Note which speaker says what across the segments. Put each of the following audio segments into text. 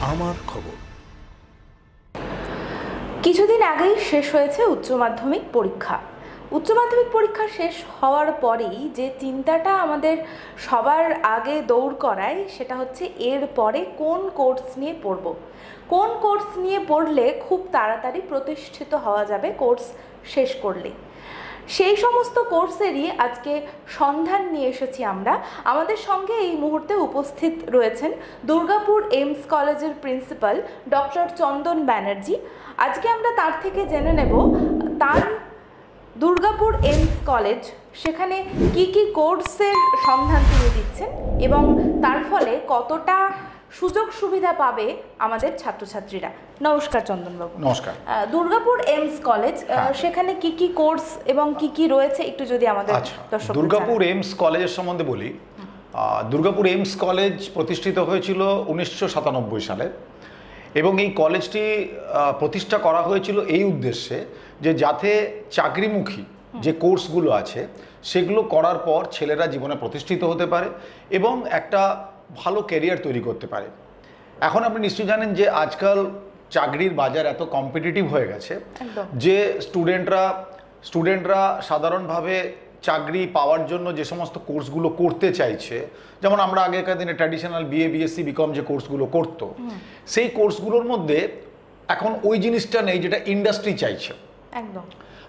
Speaker 1: আমার খবর।
Speaker 2: কিছুদিন আগেই শেষ হয়েছে উচ্চ মাধ্যমিক পরীক্ষা। উচ্চ মাধ্যমিক পরীক্ষা শেষ হওয়ার পরেই যে চিন্তাটা আমাদের সবার আগে দৌড় করায় সেটা হচ্ছে এর পরে কোন কোর্স নিয়ে পড়ব, কোন কোর্স নিয়ে পড়লে খুব তাড়াতাড়ি প্রতিষ্ঠিত হওয়া যাবে কোর্স শেষ করলে। সেই সমস্ত কোর্সেরই আজকে সন্ধান নিয়ে এসেছি আমরা। আমাদের সঙ্গে এই মুহূর্তে উপস্থিত রয়েছেন দুর্গাপুর এইমস কলেজের প্রিন্সিপাল ডক্টর চন্দন ব্যানার্জি। আজকে আমরা তার থেকে জেনে নেব তার দুর্গাপুর এইমস কলেজ সেখানে কি কি কোর্সের সন্ধান তিনি দিচ্ছেন এবং তার ফলে কতটা সুযোগ সুবিধা পাবে আমাদের ছাত্রছাত্রীরা। নমস্কার চন্দনবাবু।
Speaker 1: নমস্কার।
Speaker 2: দুর্গাপুর এইমস কলেজ, সেখানে কি কি কোর্স এবং কি কি রয়েছে একটু যদি আমাদের দর্শক।
Speaker 1: দুর্গাপুর এইমস কলেজের সম্বন্ধে বলি। দুর্গাপুর এইমস কলেজ প্রতিষ্ঠিত হয়েছিল 1997 সালে এবং এই কলেজটি প্রতিষ্ঠা করা হয়েছিল এই উদ্দেশ্যে যে যাতে চাকরিমুখী যে কোর্সগুলো আছে সেগুলো করার পর ছেলেরা জীবনে প্রতিষ্ঠিত হতে পারে এবং একটা ভালো ক্যারিয়ার তৈরি করতে পারে। এখন আপনি নিশ্চয়ই জানেন যে আজকাল চাকরির বাজার এত কম্পিটিটিভ হয়ে গেছে যে স্টুডেন্টরা সাধারণভাবে চাকরি পাওয়ার জন্য যে সমস্ত কোর্সগুলো করতে চাইছে, যেমন আমরা আগেকার দিনে ট্র্যাডিশনাল বিএ বিএসসি বিকম যে কোর্সগুলো করতো সেই কোর্সগুলোর মধ্যে এখন ওই জিনিসটা নেই যেটা ইন্ডাস্ট্রি চাইছে।
Speaker 2: একদম।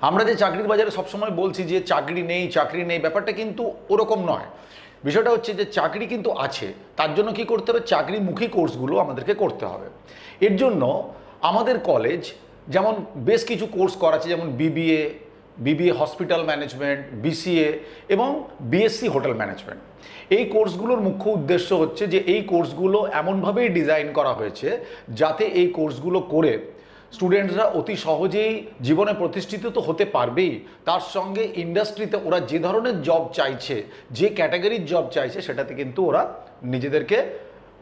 Speaker 1: আমরা যে চাকরির বাজারে সবসময় বলছি যে চাকরি নেই, ব্যাপারটা কিন্তু ওরকম নয়। বিষয়টা হচ্ছে যে চাকরি কিন্তু আছে, তার জন্য কি করতে হবে, চাকরিমুখী কোর্সগুলো আমাদেরকে করতে হবে। এর জন্য আমাদের কলেজ যেমন বেশ কিছু কোর্স করাচ্ছে, যেমন বিবিএ হসপিটাল ম্যানেজমেন্ট, বিসিএ এবং বিএসসি হোটেল ম্যানেজমেন্ট। এই কোর্সগুলোর মুখ্য উদ্দেশ্য হচ্ছে যে এই কোর্সগুলো এমনভাবেই ডিজাইন করা হয়েছে যাতে এই কোর্সগুলো করে স্টুডেন্টসরা অতি সহজেই জীবনে প্রতিষ্ঠিত তো হতে পারবেই, তার সঙ্গে ইন্ডাস্ট্রিতে ওরা যে ধরনের জব চাইছে, যে ক্যাটাগরির জব চাইছে সেটাতে কিন্তু ওরা নিজেদেরকে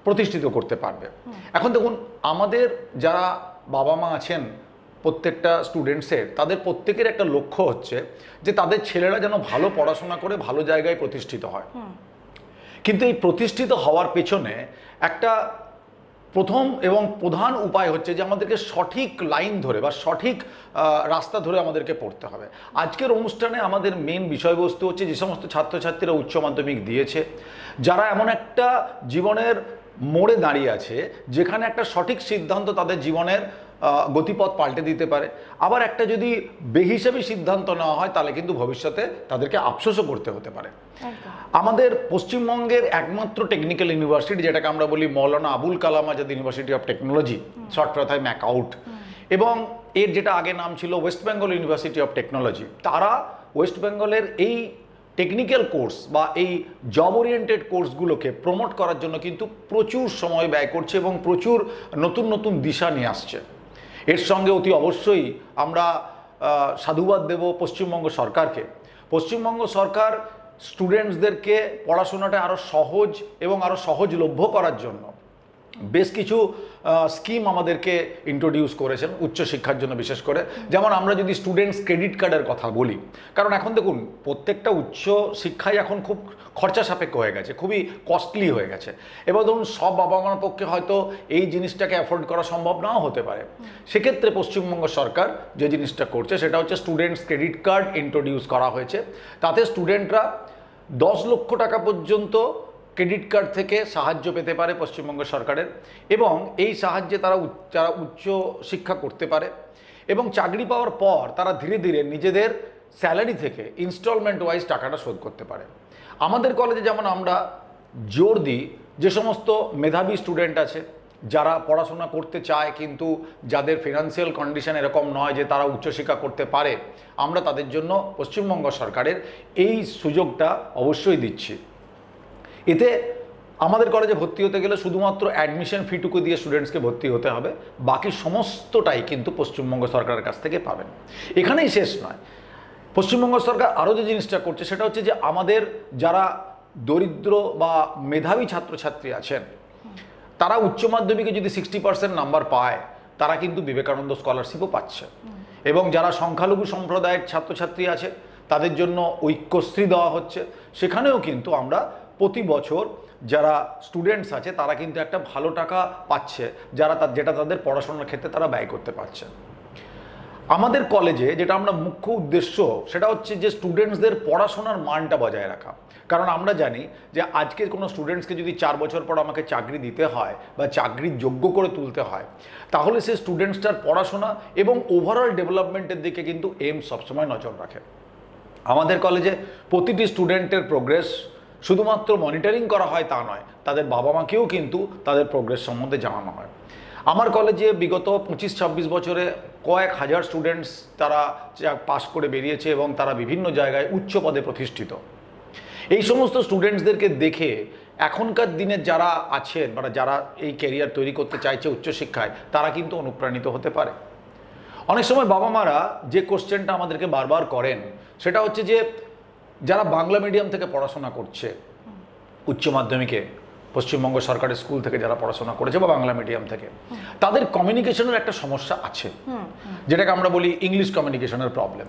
Speaker 1: প্রতিষ্ঠিত করতে পারবে। এখন দেখুন, আমাদের যারা বাবা মা আছেন প্রত্যেকটা স্টুডেন্টসের, তাদের প্রত্যেকের একটা লক্ষ্য হচ্ছে যে তাদের ছেলেরা যেন ভালো পড়াশোনা করে ভালো জায়গায় প্রতিষ্ঠিত হয়। কিন্তু এই প্রতিষ্ঠিত হওয়ার পেছনে একটা প্রথম এবং প্রধান উপায় হচ্ছে যে আমাদেরকে সঠিক লাইন ধরে বা সঠিক রাস্তা ধরে আমাদেরকে পড়তে হবে। আজকের অনুষ্ঠানে আমাদের মেন বিষয়বস্তু হচ্ছে যে সমস্ত ছাত্রছাত্রীরা উচ্চ মাধ্যমিক দিয়েছে, যারা এমন একটা জীবনের মোড়ে দাঁড়িয়ে আছে যেখানে একটা সঠিক সিদ্ধান্ত তাদের জীবনের গতিপথ পাল্টে দিতে পারে। আবার একটা যদি বেহিসাবি সিদ্ধান্ত নেওয়া হয় তাহলে কিন্তু ভবিষ্যতে তাদেরকে আফসোসও করতে হতে পারে। আমাদের পশ্চিমবঙ্গের একমাত্র টেকনিক্যাল ইউনিভার্সিটি, যেটাকে আমরা বলি Maulana Abul Kalam Azad university of technology, short কথায় ম্যাকআউট, এবং এর যেটা আগে নাম ছিল West Bengal university of technology, তারা ওয়েস্ট বেঙ্গলের এই টেকনিক্যাল কোর্স বা এই জব ওরিয়েন্টেড কোর্সগুলোকে প্রমোট করার জন্য কিন্তু প্রচুর সময় ব্যয় করছে এবং প্রচুর নতুন নতুন দিশা নিয়ে আসছে। এর সঙ্গে অতি অবশ্যই আমরা সাধুবাদ দেব পশ্চিমবঙ্গ সরকারকে। পশ্চিমবঙ্গ সরকার স্টুডেন্টসদেরকে পড়াশোনাটা আরও সহজ এবং আরও সহজলভ্য করার জন্য বেশ কিছু স্কিম আমাদেরকে ইন্ট্রোডিউস করেছেন উচ্চশিক্ষার জন্য, বিশেষ করে যেমন আমরা যদি স্টুডেন্টস ক্রেডিট কার্ডের কথা বলি, কারণ এখন দেখুন প্রত্যেকটা উচ্চ শিক্ষাই এখন খুব খরচা সাপেক্ষ হয়ে গেছে, খুবই কস্টলি হয়ে গেছে। এবার ধরুন সব বাবা মার পক্ষে হয়তো এই জিনিসটাকে অ্যাফোর্ড করা সম্ভব নাও হতে পারে। সেক্ষেত্রে পশ্চিমবঙ্গ সরকার যে জিনিসটা করছে সেটা হচ্ছে স্টুডেন্টস ক্রেডিট কার্ড ইন্ট্রোডিউস করা হয়েছে। তাতে স্টুডেন্টরা 10 লক্ষ টাকা পর্যন্ত ক্রেডিট কার্ড থেকে সাহায্য পেতে পারে পশ্চিমবঙ্গ সরকারের, এবং এই সাহায্যে তারা উচ্চ শিক্ষা করতে পারে এবং চাকরি পাওয়ার পর তারা ধীরে ধীরে নিজেদের স্যালারি থেকে ইনস্টলমেন্ট ওয়াইজ টাকাটা শোধ করতে পারে। আমাদের কলেজে যেমন আমরা জোর দিই যে সমস্ত মেধাবী স্টুডেন্ট আছে যারা পড়াশোনা করতে চায় কিন্তু যাদের ফিনান্সিয়াল কন্ডিশন এরকম নয় যে তারা উচ্চশিক্ষা করতে পারে, আমরা তাদের জন্য পশ্চিমবঙ্গ সরকারের এই সুযোগটা অবশ্যই দিচ্ছি। এতে আমাদের কলেজে ভর্তি হতে গেলে শুধুমাত্র অ্যাডমিশন ফিটুকু দিয়ে স্টুডেন্টসকে ভর্তি হতে হবে, বাকি সমস্তটাই কিন্তু পশ্চিমবঙ্গ সরকারের কাছ থেকে পাবেন। এখানেই শেষ নয়, পশ্চিমবঙ্গ সরকার আরও যে জিনিসটা করছে সেটা হচ্ছে যে আমাদের যারা দরিদ্র বা মেধাবী ছাত্রছাত্রী আছেন তারা উচ্চ মাধ্যমিকে যদি 60% নাম্বার পায় তারা কিন্তু বিবেকানন্দ স্কলারশিপও পাচ্ছে, এবং যারা সংখ্যালঘু সম্প্রদায়ের ছাত্রছাত্রী আছে তাদের জন্য ঐক্যশ্রী দেওয়া হচ্ছে, সেখানেও কিন্তু আমরা প্রতি বছর যারা স্টুডেন্টস আছে তারা কিন্তু একটা ভালো টাকা পাচ্ছে, যেটা তাদের পড়াশোনার ক্ষেত্রে তারা ব্যয় করতে পারছে। আমাদের কলেজে যেটা আমরা মুখ্য উদ্দেশ্য সেটা হচ্ছে যে স্টুডেন্টসদের পড়াশোনার মানটা বজায় রাখা। কারণ আমরা জানি যে আজকে কোনো স্টুডেন্টসকে যদি 4 বছর পর আমাকে চাকরি দিতে হয় বা চাকরির যোগ্য করে তুলতে হয়, তাহলে সে স্টুডেন্টসটার পড়াশোনা এবং ওভারঅল ডেভেলপমেন্টের দিকে কিন্তু এইমস সবসময় নজর রাখে। আমাদের কলেজে প্রতিটি স্টুডেন্টের প্রোগ্রেস শুধুমাত্র মনিটরিং করা হয় তা নয়, তাদের বাবা মাকেও কিন্তু তাদের প্রোগ্রেস সম্বন্ধে জানানো হয়। আমার কলেজে বিগত 25-26 বছরে কয়েক হাজার স্টুডেন্টস তারা পাস করে বেরিয়েছে এবং তারা বিভিন্ন জায়গায় উচ্চ পদে প্রতিষ্ঠিত। এই সমস্ত স্টুডেন্টসদেরকে দেখে এখনকার দিনে যারা আছেন মানে যারা এই ক্যারিয়ার তৈরি করতে চাইছে উচ্চশিক্ষায়, তারা কিন্তু অনুপ্রাণিত হতে পারে। অনেক সময় বাবা মারা যে কোশ্চেনটা আমাদেরকে বারবার করেন সেটা হচ্ছে যে যারা বাংলা মিডিয়াম থেকে পড়াশোনা করছে, উচ্চ মাধ্যমিকে পশ্চিমবঙ্গ সরকারের স্কুল থেকে যারা পড়াশোনা করেছে বা বাংলা মিডিয়াম থেকে, তাদের কমিউনিকেশনের একটা সমস্যা আছে, যেটাকে আমরা বলি ইংলিশ কমিউনিকেশনের প্রবলেম।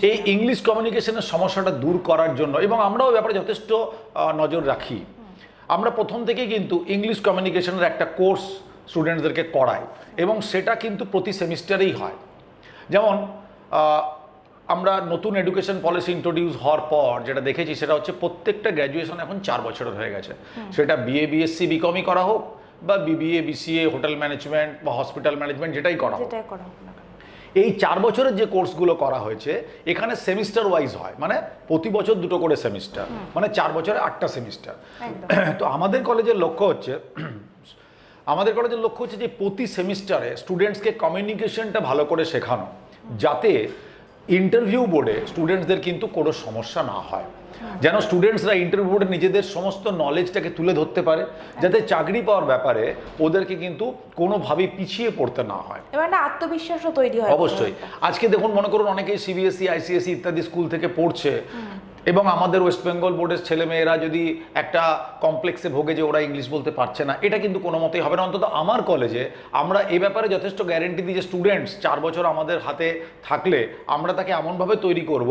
Speaker 1: এই ইংলিশ কমিউনিকেশনের সমস্যাটা দূর করার জন্য, এবং আমরাও ব্যাপারে যথেষ্ট নজর রাখি, আমরা প্রথম থেকেই কিন্তু ইংলিশ কমিউনিকেশনের একটা কোর্স স্টুডেন্টসদেরকে করাই এবং সেটা কিন্তু প্রতি সেমিস্টারেই হয়। যেমন আমরা নতুন এডুকেশন পলিসি ইন্ট্রোডিউস হওয়ার পর যেটা দেখেছি সেটা হচ্ছে প্রত্যেকটা গ্র্যাজুয়েশন এখন 4 বছরের হয়ে গেছে। সেটা বিএ বিএসসি বিকমই করা হোক বা বিবিএ বিসিএ হোটেল ম্যানেজমেন্ট বা হসপিটাল ম্যানেজমেন্ট যেটাই করা হোক, এই 4 বছরের যে কোর্সগুলো করা হয়েছে এখানে সেমিস্টার ওয়াইজ হয়, মানে প্রতি বছর 2টো করে সেমিস্টার, মানে 4 বছরে 8টা সেমিস্টার। তো আমাদের কলেজের লক্ষ্য হচ্ছে যে প্রতি সেমিস্টারে স্টুডেন্টসকে কমিউনিকেশনটা ভালো করে শেখানো, যাতে ইন্টারভিউ বোর্ডে স্টুডেন্টসদের কিন্তু কোনো সমস্যা না হয়, যেন স্টুডেন্টসরা ইন্টারভিউ বোর্ডে নিজেদের সমস্ত নলেজটাকে তুলে ধরতে পারে, যাতে চাকরি পাওয়ার ব্যাপারে ওদেরকে কিন্তু কোনোভাবেই পিছিয়ে পড়তে না হয়,
Speaker 2: এবার একটা আত্মবিশ্বাসও তৈরি হয়।
Speaker 1: অবশ্যই। আজকে দেখুন, মনে করুন অনেকেই সিবিএসই আইসিএসই ইত্যাদি স্কুল থেকে পড়ছে এবং আমাদের ওয়েস্ট বেঙ্গল বোর্ডের ছেলেমেয়েরা যদি একটা কমপ্লেক্সে ভোগে যে ওরা ইংলিশ বলতে পারছে না, এটা কিন্তু কোনো মতেই হবে না। অন্তত আমার কলেজে আমরা এই ব্যাপারে যথেষ্ট গ্যারেন্টি দিই যে স্টুডেন্টস 4 বছর আমাদের হাতে থাকলে আমরা তাকে এমনভাবে তৈরি করব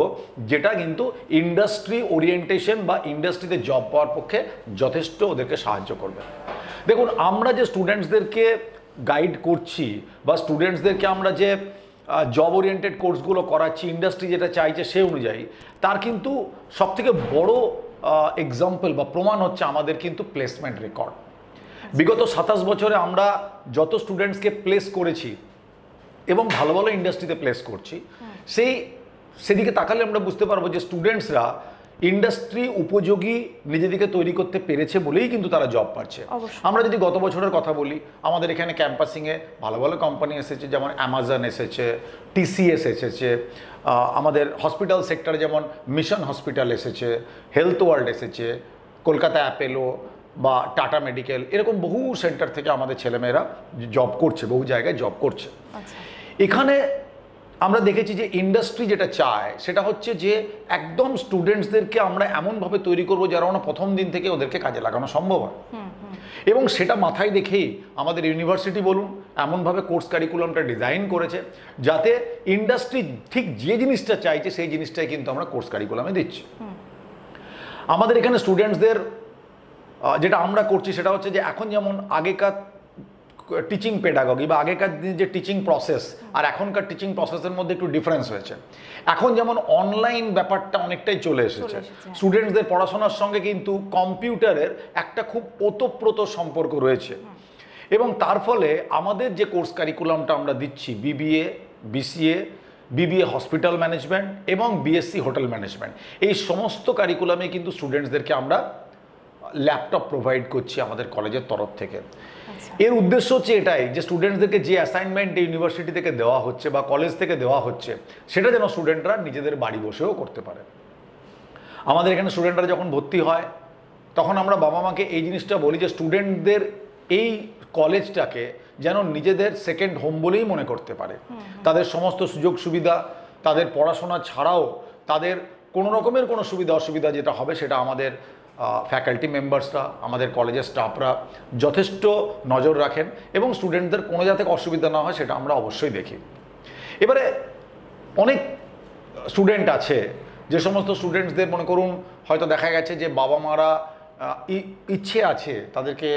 Speaker 1: যেটা কিন্তু ইন্ডাস্ট্রি ওরিয়েন্টেশন বা ইন্ডাস্ট্রিতে জব পাওয়ার পক্ষে যথেষ্ট ওদেরকে সাহায্য করবে। দেখুন, আমরা যে স্টুডেন্টসদেরকে গাইড করছি বা স্টুডেন্টসদেরকে আমরা যে জব ওরিয়েন্টেড কোর্সগুলো করাচ্ছি, ইন্ডাস্ট্রি যেটা চাইছে সে অনুযায়ী, তার কিন্তু সবথেকে বড় এক্সাম্পল বা প্রমাণ হচ্ছে আমাদের কিন্তু প্লেসমেন্ট রেকর্ড। বিগত 27 বছরে আমরা যত স্টুডেন্টসকে প্লেস করেছি এবং ভালো ভালো ইন্ডাস্ট্রিতে প্লেস করছি, সেদিকে তাকালে আমরা বুঝতে পারবো যে স্টুডেন্টসরা ইন্ডাস্ট্রি উপযোগী নিজেদেরকে তৈরি করতে পেরেছে বলেই কিন্তু তারা জব পাচ্ছে। আমরা যদি গত বছরের কথা বলি, আমাদের এখানে ক্যাম্পাসিংয়ে ভালো ভালো কোম্পানি এসেছে, যেমন অ্যামাজন এসেছে, টিসিএস এসেছে, আমাদের হসপিটাল সেক্টরে যেমন মিশন হসপিটাল এসেছে, হেলথ ওয়ার্ল্ড এসেছে, কলকাতা অ্যাপেলো বা টাটা মেডিকেল, এরকম বহু সেন্টার থেকে আমাদের ছেলেমেয়েরা জব করছে, বহু জায়গায় জব করছে। এখানে আমরা দেখেছি যে ইন্ডাস্ট্রি যেটা চায় সেটা হচ্ছে যে একদম স্টুডেন্টসদেরকে আমরা এমনভাবে তৈরি করবো যারা আমরা প্রথম দিন থেকে ওদেরকে কাজে লাগানো সম্ভব হয়, এবং সেটা মাথায় রেখেই আমাদের ইউনিভার্সিটি বলুন এমনভাবে কোর্স কারিকুলামটা ডিজাইন করেছে যাতে ইন্ডাস্ট্রি ঠিক যে জিনিসটা চাইছে সেই জিনিসটাই কিন্তু আমরা কোর্স কারিকুলামে দিচ্ছি। আমাদের এখানে স্টুডেন্টসদের যেটা আমরা করছি সেটা হচ্ছে যে এখন যেমন আগেকার টিচিং পেডাগজি বা আগেকার দিন যে টিচিং প্রসেস আর এখনকার টিচিং প্রসেসের মধ্যে একটু ডিফারেন্স হয়েছে। এখন যেমন অনলাইন ব্যাপারটা অনেকটাই চলে এসেছে, স্টুডেন্টসদের পড়াশোনার সঙ্গে কিন্তু কম্পিউটারের একটা খুব ওতপ্রোত সম্পর্ক রয়েছে, এবং তার ফলে আমাদের যে কোর্স কারিকুলামটা আমরা দিচ্ছি BBA BCA, BBA hospital management এবং বিএসসি হোটেল ম্যানেজমেন্ট, এই সমস্ত কারিকুলামে কিন্তু স্টুডেন্টসদেরকে আমরা ল্যাপটপ প্রোভাইড করছি আমাদের কলেজের তরফ থেকে। এর উদ্দেশ্য হচ্ছে এটাই যে স্টুডেন্টসদেরকে যে অ্যাসাইনমেন্ট ইউনিভার্সিটি থেকে দেওয়া হচ্ছে বা কলেজ থেকে দেওয়া হচ্ছে সেটা যেন স্টুডেন্টরা নিজেদের বাড়ি বসেও করতে পারে। আমাদের এখানে স্টুডেন্টরা যখন ভর্তি হয় তখন আমরা বাবা মাকে এই জিনিসটা বলি যে স্টুডেন্টদের এই কলেজটাকে যেন নিজেদের সেকেন্ড হোম বলেই মনে করতে পারে। তাদের সমস্ত সুযোগ সুবিধা, তাদের পড়াশোনা ছাড়াও তাদের কোনো রকমের কোনো সুবিধা অসুবিধা যেটা হবে সেটা আমাদের ফ্যাকাল্টি মেম্বার্সরা, আমাদের কলেজের স্টাফরা যথেষ্ট নজর রাখেন, এবং স্টুডেন্টদের কোনো যাতে অসুবিধা না হয় সেটা আমরা অবশ্যই দেখি। এবারে অনেক স্টুডেন্ট আছে যে সমস্ত স্টুডেন্টসদের মনে করুন হয়তো দেখা গেছে যে বাবা মারা ইচ্ছে আছে তাদেরকে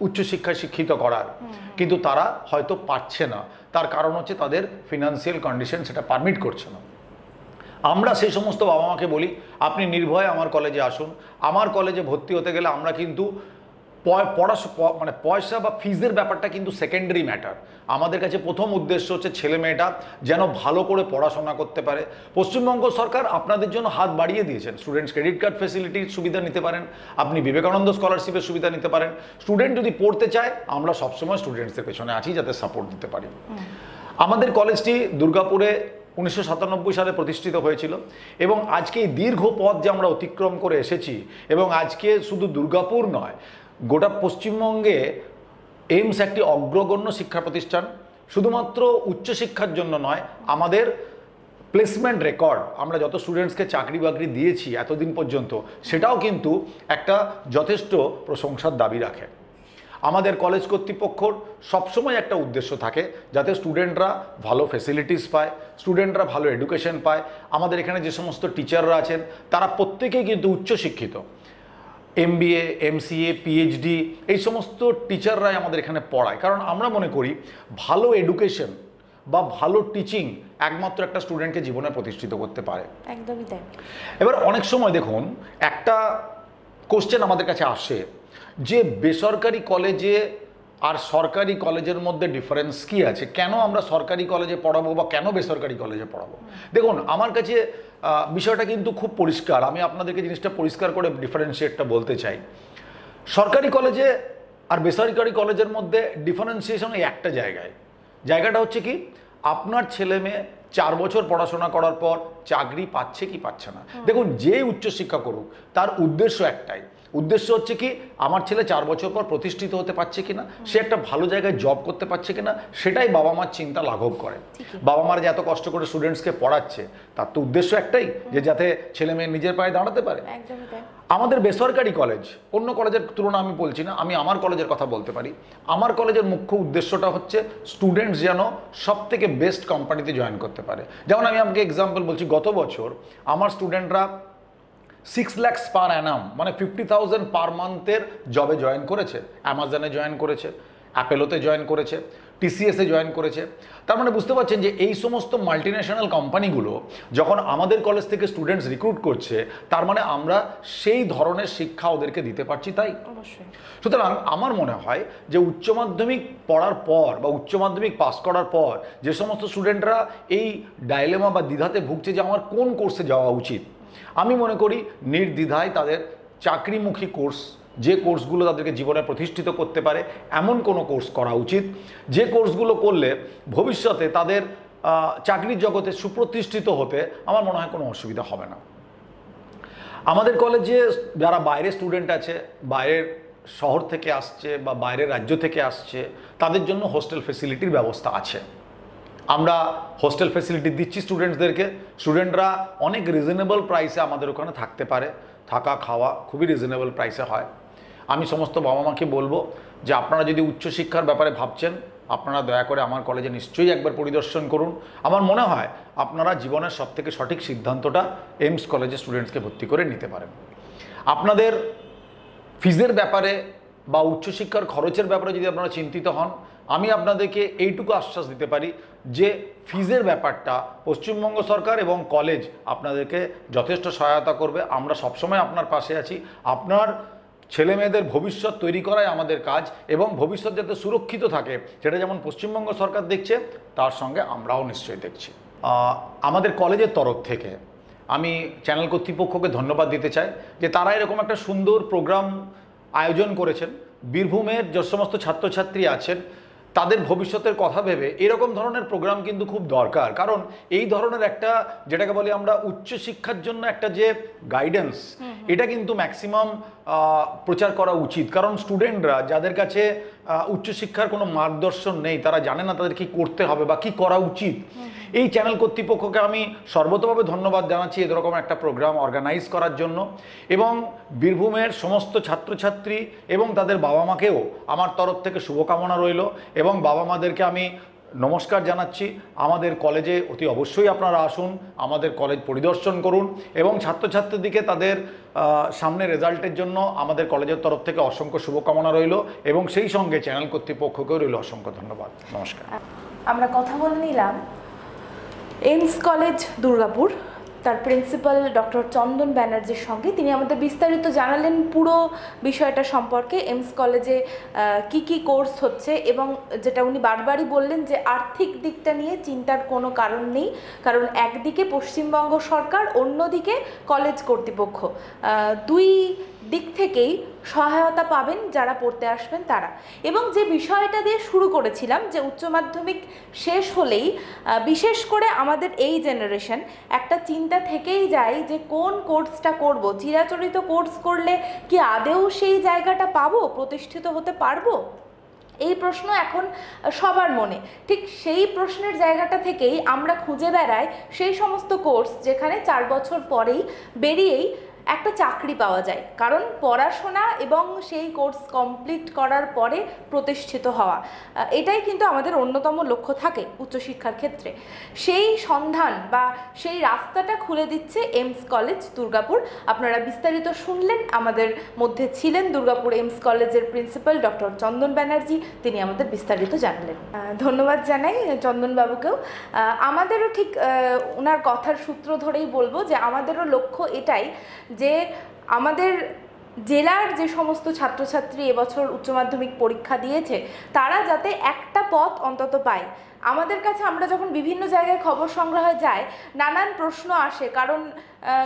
Speaker 1: উচ্চশিক্ষায় শিক্ষিত করার, কিন্তু তারা হয়তো পারছে না। তার কারণ হচ্ছে তাদের ফিনান্সিয়াল কন্ডিশন সেটা পারমিট করছে না। আমরা সেই সমস্ত বাবা মাকে বলি, আপনি নির্ভয়ে আমার কলেজে আসুন। আমার কলেজে ভর্তি হতে গেলে আমরা কিন্তু মানে পয়সা বা ফিজের ব্যাপারটা কিন্তু সেকেন্ডারি ম্যাটার। আমাদের কাছে প্রথম উদ্দেশ্য হচ্ছে ছেলে মেয়েটা যেন ভালো করে পড়াশোনা করতে পারে। পশ্চিমবঙ্গ সরকার আপনাদের জন্য হাত বাড়িয়ে দিয়েছেন। স্টুডেন্টস ক্রেডিট কার্ড ফেসিলিটির সুবিধা নিতে পারেন, আপনি বিবেকানন্দ স্কলারশিপের সুবিধা নিতে পারেন। স্টুডেন্ট যদি পড়তে চায়, আমরা সবসময় স্টুডেন্টসদের পেছনে আছি যাতে সাপোর্ট দিতে পারি। আমাদের কলেজটি দুর্গাপুরে 1997 সালে প্রতিষ্ঠিত হয়েছিল এবং আজকে এই দীর্ঘ পথ যে আমরা অতিক্রম করে এসেছি, এবং আজকে শুধু দুর্গাপুর নয়, গোটা পশ্চিমবঙ্গে এইমস একটি অগ্রগণ্য শিক্ষা প্রতিষ্ঠান। শুধুমাত্র উচ্চশিক্ষার জন্য নয়, আমাদের প্লেসমেন্ট রেকর্ড, আমরা যত স্টুডেন্টসকে চাকরি বাকরি দিয়েছি এতদিন পর্যন্ত, সেটাও কিন্তু একটা যথেষ্ট প্রশংসার দাবি রাখে। আমাদের কলেজ কর্তৃপক্ষর সবসময় একটা উদ্দেশ্য থাকে যাতে স্টুডেন্টরা ভালো ফেসিলিটিস পায়, স্টুডেন্টরা ভালো এডুকেশন পায়। আমাদের এখানে যে সমস্ত টিচাররা আছেন তারা প্রত্যেকেই কিন্তু উচ্চশিক্ষিত। MBA, MCA, PhD এই সমস্ত টিচাররাই আমাদের এখানে পড়ায়। কারণ আমরা মনে করি ভালো এডুকেশন বা ভালো টিচিং একমাত্র একটা স্টুডেন্টকে জীবনে প্রতিষ্ঠিত করতে পারে।
Speaker 2: একদমই তাই।
Speaker 1: এবার অনেক সময় দেখুন, একটা কোশ্চেন আমাদের কাছে আসে যে বেসরকারি কলেজে আর সরকারি কলেজের মধ্যে ডিফারেন্স কি আছে, কেন আমরা সরকারি কলেজে পড়াবো বা কেন বেসরকারি কলেজে পড়াবো। দেখুন, আমার কাছে বিষয়টা কিন্তু খুব পরিষ্কার। আমি আপনাদেরকে জিনিসটা পরিষ্কার করে ডিফারেন্সিয়েটটা বলতে চাই। সরকারি কলেজে আর বেসরকারি কলেজের মধ্যে ডিফারেন্সিয়েশন এই একটা জায়গাটা হচ্ছে কি, আপনার ছেলে মেয়ে 4 বছর পড়াশোনা করার পর চাকরি পাচ্ছে কি পাচ্ছে না। দেখুন, যে উচ্চশিক্ষা করুক তার উদ্দেশ্য একটাই, উদ্দেশ্য হচ্ছে কি আমার ছেলে 4 বছর পর প্রতিষ্ঠিত হতে পারছে কিনা, সে একটা ভালো জায়গায় জব করতে পারছে কিনা, সেটাই বাবা মার চিন্তা লাঘব করে। বাবা মার যে এত কষ্ট করে স্টুডেন্টসকে পড়াচ্ছে তার তো উদ্দেশ্য একটাই, যে যাতে ছেলে মেয়ে নিজের পায়ে দাঁড়াতে পারে। আমাদের বেসরকারি কলেজ, অন্য কলেজের তুলনা আমি বলছি না, আমি আমার কলেজের কথা বলতে পারি। আমার কলেজের মুখ্য উদ্দেশ্যটা হচ্ছে স্টুডেন্টস যেন সব থেকে বেস্ট কোম্পানিতে জয়েন করতে পারে। যেমন আমি আপনাকে এক্সাম্পল বলছি, গত বছর আমার স্টুডেন্টরা 6 lakhs পার অ্যানাম মানে 50,000 পার মান্থের জবে জয়েন করেছে। অ্যামাজনে জয়েন করেছে, অ্যাপেলোতে জয়েন করেছে, TCSে জয়েন করেছে। তার মানে বুঝতে পারছেন যে এই সমস্ত মাল্টিন্যাশনাল কোম্পানিগুলো যখন আমাদের কলেজ থেকে স্টুডেন্টস রিক্রুট করছে, তার মানে আমরা সেই ধরনের শিক্ষা ওদেরকে দিতে পারছি। তাই সুতরাং আমার মনে হয় যে উচ্চ মাধ্যমিক পড়ার পর বা উচ্চ মাধ্যমিক পাস করার পর যে সমস্ত স্টুডেন্টরা এই ডাইলেমা বা দ্বিধাতে ভুগছে যে আমার কোন কোর্সে যাওয়া উচিত, আমি মনে করি নির্দ্বিধায় তাদের চাকরিমুখী কোর্স, যে কোর্সগুলো তাদেরকে জীবনে প্রতিষ্ঠিত করতে পারে এমন কোনো কোর্স করা উচিত, যে কোর্সগুলো করলে ভবিষ্যতে তাদের চাকরির জগতে সুপ্রতিষ্ঠিত হতে আমার মনে হয় কোনো অসুবিধা হবে না। আমাদের কলেজে যারা বাইরের স্টুডেন্ট আছে, বাইরের শহর থেকে আসছে বা বাইরের রাজ্য থেকে আসছে, তাদের জন্য হোস্টেল ফেসিলিটির ব্যবস্থা আছে। আমরা হোস্টেল ফেসিলিটি দিচ্ছি স্টুডেন্টসদেরকে। স্টুডেন্টরা অনেক রিজনেবল প্রাইসে আমাদের ওখানে থাকতে পারে, থাকা খাওয়া খুবই রিজনেবল প্রাইসে হয়। আমি সমস্ত বাবা মাকে বলবো যে আপনারা যদি উচ্চশিক্ষার ব্যাপারে ভাবছেন, আপনারা দয়া করে আমার কলেজে নিশ্চয়ই একবার পরিদর্শন করুন। আমার মনে হয় আপনারা জীবনের সবথেকে সঠিক সিদ্ধান্তটা এইমস কলেজে স্টুডেন্টসকে ভর্তি করে নিতে পারেন। আপনাদের ফিজের ব্যাপারে বা উচ্চশিক্ষার খরচের ব্যাপারে যদি আপনারা চিন্তিত হন, আমি আপনাদেরকে এইটুকু আশ্বাস দিতে পারি যে ফিজের ব্যাপারটা পশ্চিমবঙ্গ সরকার এবং কলেজ আপনাদেরকে যথেষ্ট সহায়তা করবে। আমরা সবসময় আপনার পাশে আছি। আপনার ছেলে মেয়েদের ভবিষ্যৎ তৈরি করাই আমাদের কাজ, এবং ভবিষ্যৎ যাতে সুরক্ষিত থাকে সেটা যেমন পশ্চিমবঙ্গ সরকার দেখছে, তার সঙ্গে আমরাও নিশ্চয়ই দেখছি। আমাদের কলেজের তরফ থেকে আমি চ্যানেল কর্তৃপক্ষকে ধন্যবাদ দিতে চাই যে তারা এরকম একটা সুন্দর প্রোগ্রাম আয়োজন করেছেন। বীরভূমের যে সমস্ত ছাত্রছাত্রী আছেন তাদের ভবিষ্যতের কথা ভেবে এরকম ধরনের প্রোগ্রাম কিন্তু খুব দরকার। কারণ এই ধরনের একটা, যেটাকে বলি আমরা উচ্চশিক্ষার জন্য একটা যে গাইডেন্স, এটা কিন্তু ম্যাক্সিমাম প্রচার করা উচিত। কারণ স্টুডেন্টরা যাদের কাছে উচ্চশিক্ষার কোনো মার্গদর্শন নেই, তারা জানে না তাদের কি করতে হবে বা কি করা উচিত। এই চ্যানেল কর্তৃপক্ষকে আমি সর্বতভাবে ধন্যবাদ জানাচ্ছি এরকম একটা প্রোগ্রাম অর্গানাইজ করার জন্য, এবং বীরভূমের সমস্ত ছাত্রছাত্রী এবং তাদের বাবা মাকেও আমার তরফ থেকে শুভকামনা রইল, এবং বাবা মাদেরকে আমি নমস্কার জানাচ্ছি। আমাদের কলেজে অতি অবশ্যই আপনারা আসুন, আমাদের কলেজ পরিদর্শন করুন এবং ছাত্রছাত্রীদেরকে তাদের সামনে রেজাল্টের জন্য আমাদের কলেজের তরফ থেকে অসংখ্য শুভকামনা রইল এবং সেই সঙ্গে চ্যানেল কর্তৃপক্ষকেও রইল অসংখ্য ধন্যবাদ। নমস্কার।
Speaker 2: আমরা কথা বলে নিলাম এইমস কলেজ দুর্গাপুর তার প্রিন্সিপাল ডক্টর চন্দন ব্যানার্জির সঙ্গে। তিনি আমাদের বিস্তারিত জানালেন পুরো বিষয়টা সম্পর্কে, এইমস কলেজে কি কি কোর্স হচ্ছে এবং যেটা উনি বারবারই বললেন যে আর্থিক দিকটা নিয়ে চিন্তার কোনো কারণ নেই, কারণ একদিকে পশ্চিমবঙ্গ সরকার, অন্যদিকে কলেজ কর্তৃপক্ষ, দুই দিক থেকেই সহায়তা পাবেন যারা পড়তে আসবেন তারা। এবং যে বিষয়টা দিয়ে শুরু করেছিলাম যে উচ্চ মাধ্যমিক শেষ হলেই বিশেষ করে আমাদের এই জেনারেশন একটা চিন্তা থেকেই যায় যে কোন কোর্সটা করব, চিরাচরিত কোর্স করলে কি আদেও সেই জায়গাটা পাবো, প্রতিষ্ঠিত হতে পারবো, এই প্রশ্ন এখন সবার মনে। ঠিক সেই প্রশ্নের জায়গাটা থেকেই আমরা খুঁজে বেড়াই সেই সমস্ত কোর্স যেখানে 4 বছর পরেই বেরিয়েই একটা চাকরি পাওয়া যায়, কারণ পড়াশোনা এবং সেই কোর্স কমপ্লিট করার পরে প্রতিষ্ঠিত হওয়া, এটাই কিন্তু আমাদের অন্যতম লক্ষ্য থাকে উচ্চশিক্ষার ক্ষেত্রে। সেই সন্ধান বা সেই রাস্তাটা খুলে দিচ্ছে এইমস কলেজ দুর্গাপুর। আপনারা বিস্তারিত শুনলেন, আমাদের মধ্যে ছিলেন দুর্গাপুর এইমস কলেজের প্রিন্সিপাল ডক্টর চন্দন ব্যানার্জি, তিনি আমাদের বিস্তারিত জানলেন। ধন্যবাদ জানাই চন্দনবাবুকেও। আমাদেরও ঠিক ওনার কথার সূত্র ধরেই বলবো যে আমাদেরও লক্ষ্য এটাই যে আমাদের জেলার যে সমস্ত ছাত্রছাত্রী এবছর উচ্চ মাধ্যমিক পরীক্ষা দিয়েছে তারা যাতে একটা পথ অন্তত পায়। আমাদের কাছে আমরা যখন বিভিন্ন জায়গায় খবর সংগ্রহে যাই নানান প্রশ্ন আসে, কারণ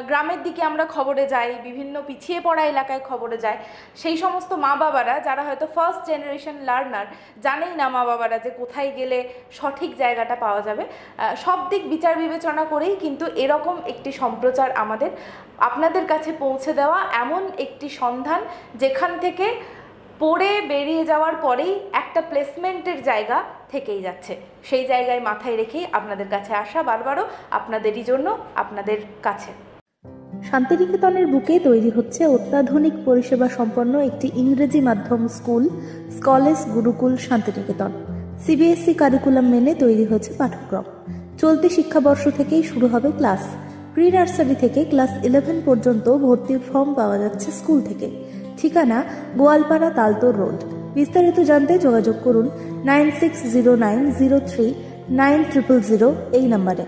Speaker 2: গ্রামের দিকে আমরা খবরে যাই, বিভিন্ন পিছিয়ে পড়া এলাকায় খবরে যাই। সেই সমস্ত মা বাবারা যারা হয়তো ফার্স্ট জেনারেশন লার্নার, জানেই না মা বাবারা যে কোথায় গেলে সঠিক জায়গাটা পাওয়া যাবে। সব দিক বিচার বিবেচনা করেই কিন্তু এরকম একটি সম্প্রচার আমাদের আপনাদের কাছে পৌঁছে দেওয়া, এমন একটি সন্ধান যেখান থেকে পড়ে বেরিয়ে যাওয়ার পরেই একটা প্লেসমেন্টের জায়গা থেকেই যাচ্ছে। সেই জায়গায় মাথায় রেখেই আপনাদের কাছে আসা, বারবারও আপনাদেরই জন্য আপনাদের কাছে।
Speaker 3: শান্তিনিকেতনের বুকে তৈরি হচ্ছে অত্যাধুনিক পরিষেবা সম্পন্ন একটি ইংরেজি মাধ্যম স্কুল, স্কলেজ গুরুকুল শান্তিনিকেতন। সিবিএসই কারিকুলাম মেনে তৈরি হয়েছে পাঠ্যক্রম। চলতি শিক্ষাবর্ষ থেকেই শুরু হবে ক্লাস। প্রি নার্সারি থেকে ক্লাস 11 পর্যন্ত ভর্তির ফর্ম পাওয়া যাচ্ছে স্কুল থেকে। ঠিকানা গোয়ালপাড়া তালতোর রোড। বিস্তারিত জানতে যোগাযোগ করুন 9609039000 এই নম্বরে।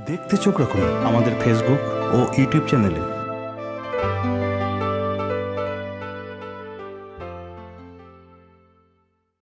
Speaker 4: দেখতে চোখ রাখুন আমাদের ফেসবুক ও ইউটিউব চ্যানেলে।